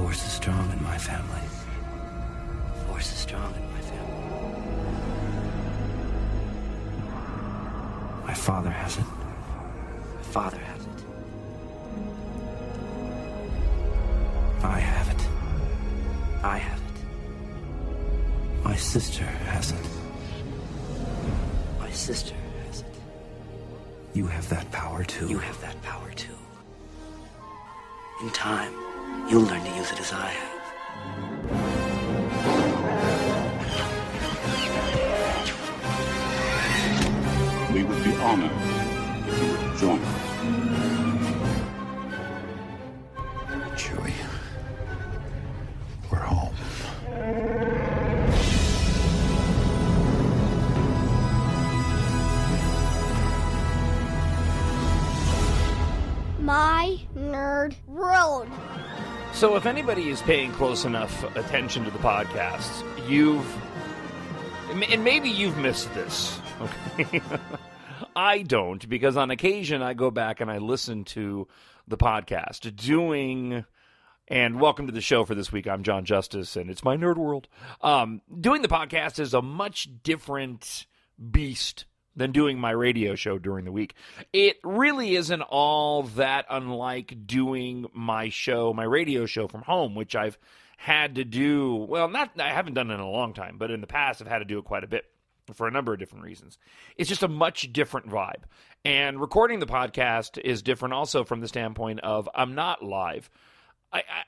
Force is strong in my family. Force is strong in my family. My father has it. My father has it. I have it. I have it. My sister has it. My sister has it. You have that power too. You have that power too. In time, you'll learn to use it as I have. We would be honored if you would join us. Chewie, we're home. My Nerd World. So if anybody is paying close enough attention to the podcast, and maybe you've missed this, okay? I don't, because on occasion I go back and I listen to the podcast, and welcome to the show for this week. I'm John Justice, and it's my Nerd World. Doing the podcast is a much different beast than doing my radio show during the week. It really isn't all that unlike doing my radio show from home, which I've had to do, well, I haven't done it in a long time, but in the past I've had to do it quite a bit for a number of different reasons. It's just a much different vibe. And recording the podcast is different also from the standpoint of I'm not live.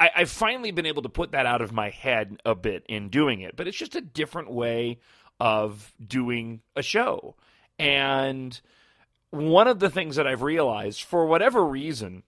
I've finally been able to put that out of my head a bit in doing it, but it's just a different way of doing a show. And one of the things that I've realized, for whatever reason,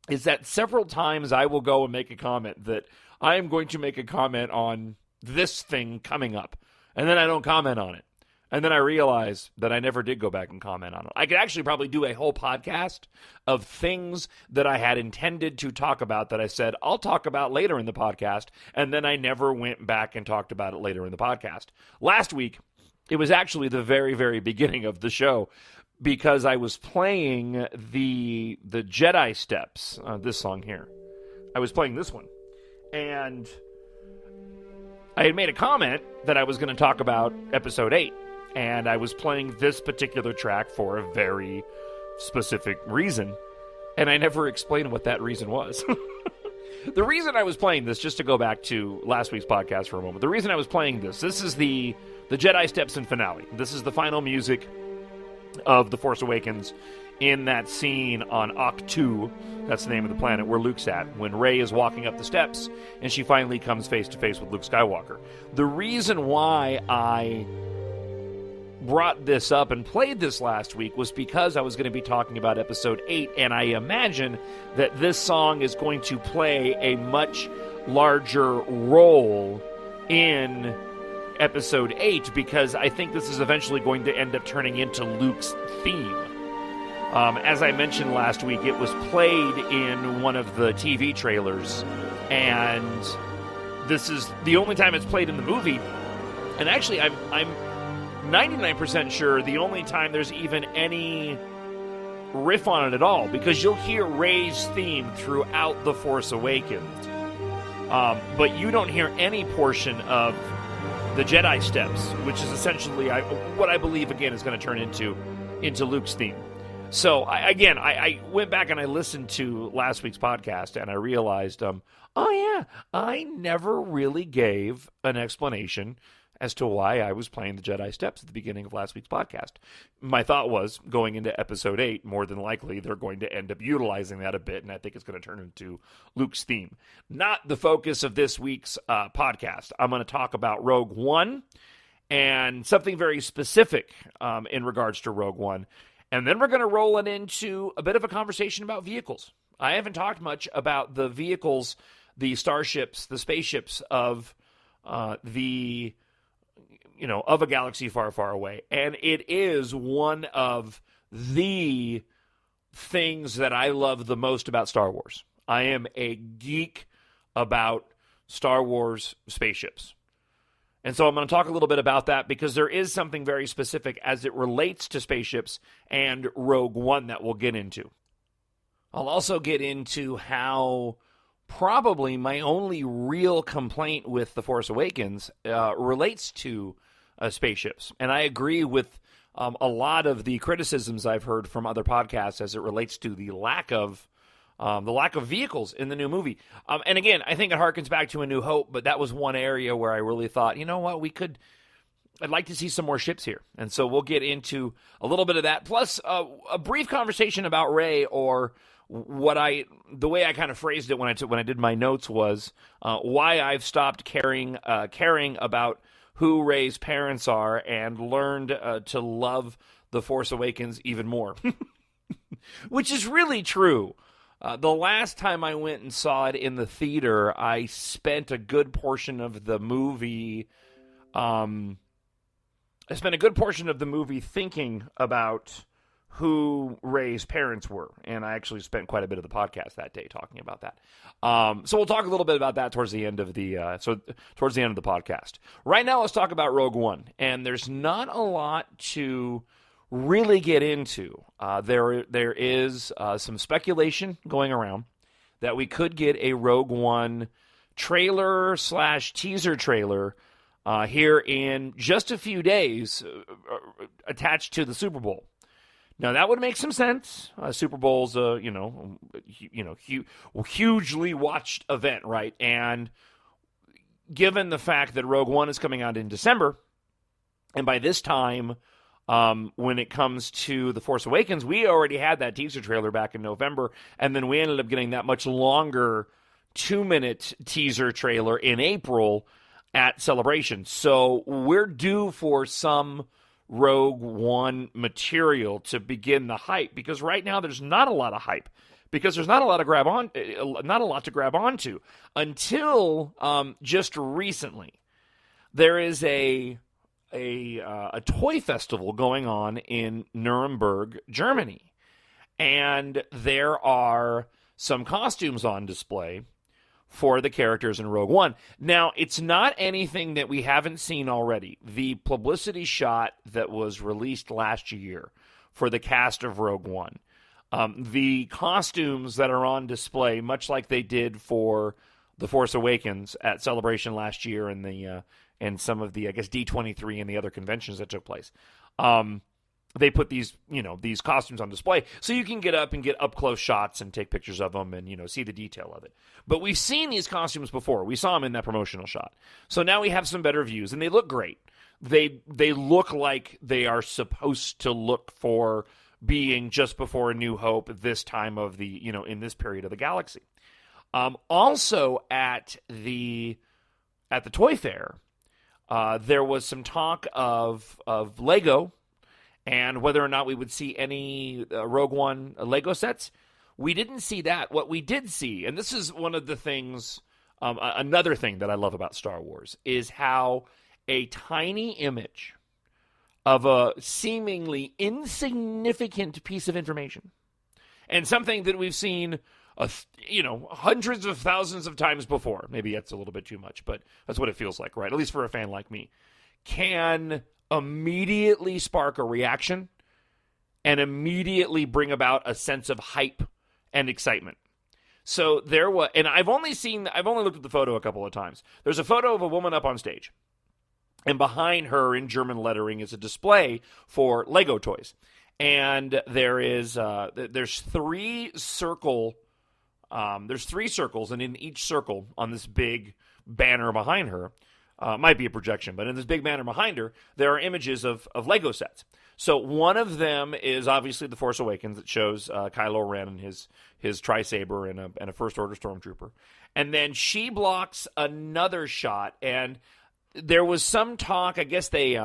is that several times I will go and make a comment that I am going to make a comment on this thing coming up, and then I don't comment on it. And then I realize that I never did go back and comment on it. I could actually probably do a whole podcast of things that I had intended to talk about that I said, I'll talk about later in the podcast, and then I never went back and talked about it later in the podcast. Last week, it was actually the very, very beginning of the show because I was playing the Jedi Steps, this song here. I was playing this one. And I had made a comment that I was going to talk about Episode 8. And I was playing this particular track for a very specific reason. And I never explained what that reason was. The reason I was playing this, just to go back to last week's podcast for a moment, the reason I was playing this is the Jedi Steps and finale. This is the final music of The Force Awakens in that scene on Ahch-To, that's the name of the planet where Luke's at, when Rey is walking up the steps and she finally comes face to face with Luke Skywalker. The reason why I brought this up and played this last week was because I was going to be talking about Episode 8, and I imagine that this song is going to play a much larger role in Episode 8, because I think this is eventually going to end up turning into Luke's theme. As I mentioned last week, it was played in one of the TV trailers, and this is the only time it's played in the movie. And actually, I'm 99% sure the only time there's even any riff on it at all, because you'll hear Rey's theme throughout The Force Awakens, but you don't hear any portion of the Jedi Steps, which is essentially what I believe, again, is going to turn into Luke's theme. So, I went back and I listened to last week's podcast, and I realized, I never really gave an explanation as to why I was playing the Jedi Steps at the beginning of last week's podcast. My thought was, going into Episode 8, more than likely they're going to end up utilizing that a bit, and I think it's going to turn into Luke's theme. Not the focus of this week's podcast. I'm going to talk about Rogue One and something very specific in regards to Rogue One. And then we're going to roll it into a bit of a conversation about vehicles. I haven't talked much about the vehicles, the starships, the spaceships of of a galaxy far, far away. And it is one of the things that I love the most about Star Wars. I am a geek about Star Wars spaceships. And so I'm going to talk a little bit about that because there is something very specific as it relates to spaceships and Rogue One that we'll get into. I'll also get into how probably my only real complaint with The Force Awakens relates to spaceships. And I agree with a lot of the criticisms I've heard from other podcasts as it relates to the lack of vehicles in the new movie. And again, I think it harkens back to A New Hope, but that was one area where I really thought, you know what, I'd like to see some more ships here. And so we'll get into a little bit of that. Plus, a brief conversation about Rey, or the way I kind of phrased it when I did my notes was why I've stopped caring about who Rey's parents are and learned to love The Force Awakens even more. Which is really true. The last time I went and saw it in the theater, I spent a good portion of the movie thinking about who Rey's parents were, and I actually spent quite a bit of the podcast that day talking about that. So we'll talk a little bit about that towards the end of the podcast. Right now, let's talk about Rogue One, and there's not a lot to really get into. There is some speculation going around that we could get a Rogue One trailer/teaser trailer here in just a few days attached to the Super Bowl. Now, that would make some sense. Super Bowl's hugely watched event, right? And given the fact that Rogue One is coming out in December, and by this time, when it comes to The Force Awakens, we already had that teaser trailer back in November, and then we ended up getting that much longer 2-minute teaser trailer in April at Celebration. So we're due for some Rogue One material to begin the hype, because right now there's not a lot of hype, because there's not a lot to grab onto until just recently. There is a toy festival going on in Nuremberg, Germany, and there are some costumes on display for the characters in Rogue One. Now, it's not anything that we haven't seen already. The publicity shot that was released last year for the cast of Rogue One, the costumes that are on display, much like they did for The Force Awakens at Celebration last year and some of the, I guess, D23 and the other conventions that took place. They put these costumes on display so you can get up and get up-close shots and take pictures of them and, see the detail of it. But we've seen these costumes before. We saw them in that promotional shot. So now we have some better views, and they look great. They look like they are supposed to look for being just before A New Hope this time of the, in this period of the galaxy. Also at the Toy Fair, there was some talk of Lego, and whether or not we would see any Rogue One Lego sets. We didn't see that. What we did see, and this is one of the things, another thing that I love about Star Wars, is how a tiny image of a seemingly insignificant piece of information, and something that we've seen hundreds of thousands of times before, maybe that's a little bit too much, but that's what it feels like, right? At least for a fan like me, can immediately spark a reaction and immediately bring about a sense of hype and excitement. So there was, and I've only looked at the photo a couple of times. There's a photo of a woman up on stage, and behind her in German lettering is a display for Lego toys. And there's three circles, and in each circle on this big banner behind her, might be a projection, but in this big banner behind her, there are images of Lego sets. So one of them is obviously The Force Awakens. It shows Kylo Ren and his tri-saber and a First Order Stormtrooper. And then she blocks another shot, and there was some talk, I guess they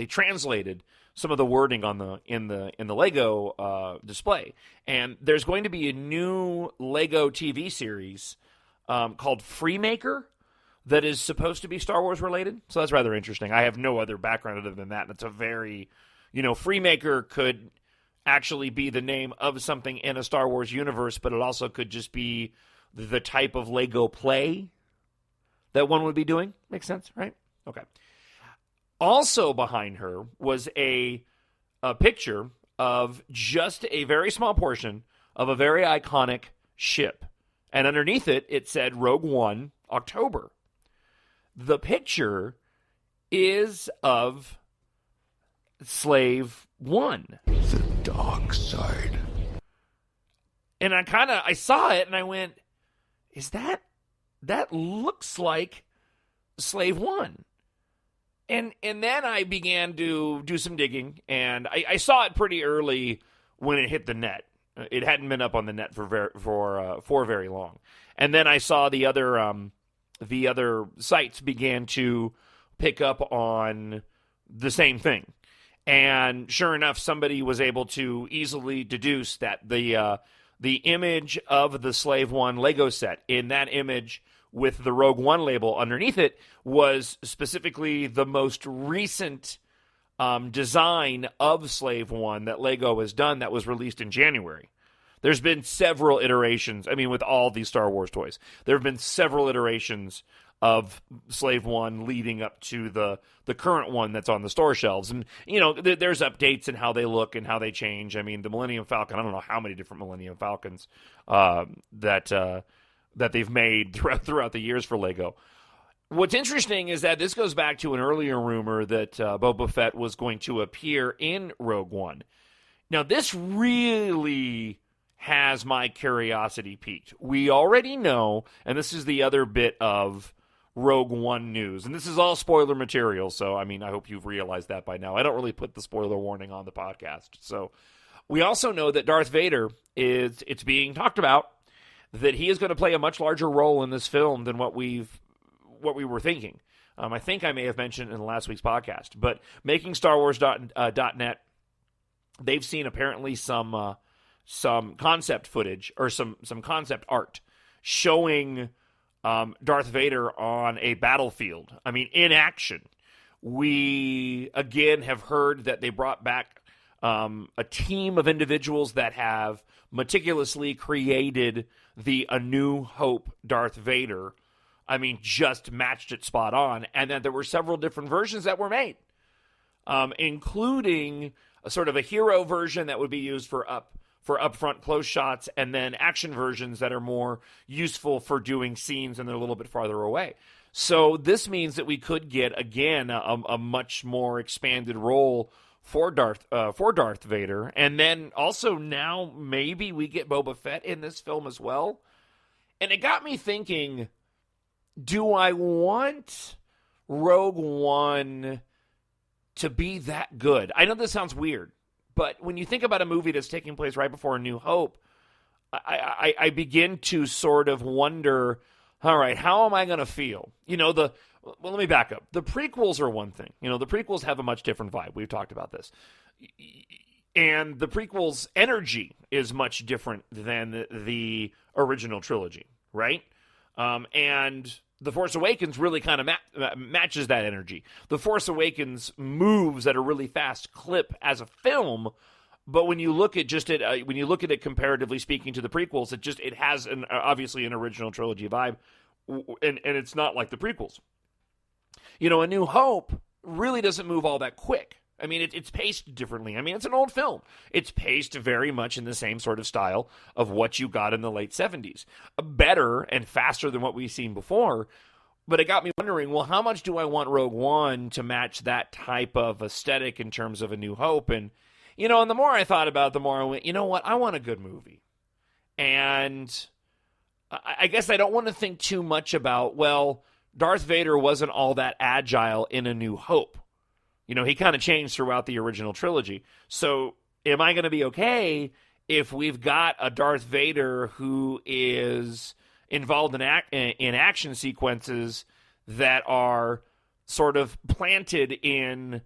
translated some of the wording in the Lego display. And there's going to be a new Lego TV series called Freemaker that is supposed to be Star Wars related. So that's rather interesting. I have no other background other than that. That's a very, Freemaker could actually be the name of something in a Star Wars universe, but it also could just be the type of Lego play that one would be doing. Makes sense, right? Okay. Also behind her was a picture of just a very small portion of a very iconic ship. And underneath it, it said Rogue One, October. The picture is of Slave One. The dark side. And I saw it and I went, that looks like Slave One. And then I began to do some digging, and I saw it pretty early when it hit the net. It hadn't been up on the net for very long. And then I saw the other sites began to pick up on the same thing. And sure enough, somebody was able to easily deduce that the image of the Slave One Lego set, in that image with the Rogue One label underneath it, was specifically the most recent design of Slave One that Lego has done that was released in January. There's been several iterations, with all these Star Wars toys. There have been several iterations of Slave One leading up to the current one that's on the store shelves. And, there's updates in how they look and how they change. The Millennium Falcon, I don't know how many different Millennium Falcons that they've made throughout the years for Lego. What's interesting is that this goes back to an earlier rumor that Boba Fett was going to appear in Rogue One. Now, this really has my curiosity piqued. We already know, and this is the other bit of Rogue One news, and this is all spoiler material, so, I hope you've realized that by now. I don't really put the spoiler warning on the podcast. So, we also know that Darth Vader it's being talked about that he is going to play a much larger role in this film than what we were thinking. I think I may have mentioned in last week's podcast, but MakingStarWars.net, they've seen apparently some concept footage or some concept art showing Darth Vader on a battlefield. In action. We again have heard that they brought back a team of individuals that have meticulously created the A New Hope Darth Vader. Just matched it spot on. And then there were several different versions that were made, including a sort of a hero version that would be used for upfront close shots, and then action versions that are more useful for doing scenes and they're a little bit farther away. So this means that we could get, again, a much more expanded role for Darth Vader. And then also now maybe we get Boba Fett in this film as well. And it got me thinking, do I want Rogue One to be that good? I know this sounds weird, but when you think about a movie that's taking place right before A New Hope, I begin to sort of wonder, all right, how am I going to feel? Well, let me back up. The prequels are one thing. The prequels have a much different vibe. We've talked about this. And the prequels' energy is much different than the original trilogy, right? And The Force Awakens really kind of matches that energy. The Force Awakens moves at a really fast clip as a film, but when you look at it comparatively speaking to the prequels, it has obviously an original trilogy vibe, and it's not like the prequels. A New Hope really doesn't move all that quick. It's paced differently. It's an old film. It's paced very much in the same sort of style of what you got in the late 70s. Better and faster than what we've seen before. But it got me wondering, well, how much do I want Rogue One to match that type of aesthetic in terms of A New Hope? And, and the more I thought about it, the more I went, you know what? I want a good movie. And I guess I don't want to think too much about, well, Darth Vader wasn't all that agile in A New Hope. He kind of changed throughout the original trilogy. So am I going to be okay if we've got a Darth Vader who is involved in action sequences that are sort of planted in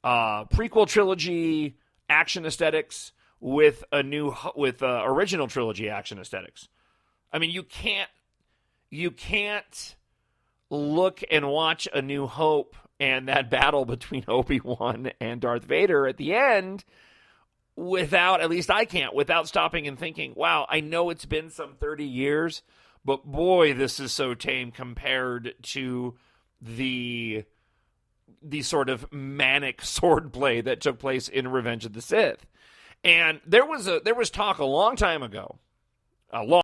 prequel trilogy action aesthetics with original trilogy action aesthetics? You can't look and watch A New Hope and that battle between Obi-Wan and Darth Vader at the end without, at least I can't, without stopping and thinking, wow, I know it's been some 30 years, but boy, this is so tame compared to the sort of manic swordplay that took place in Revenge of the Sith. And there was talk a long time ago, a long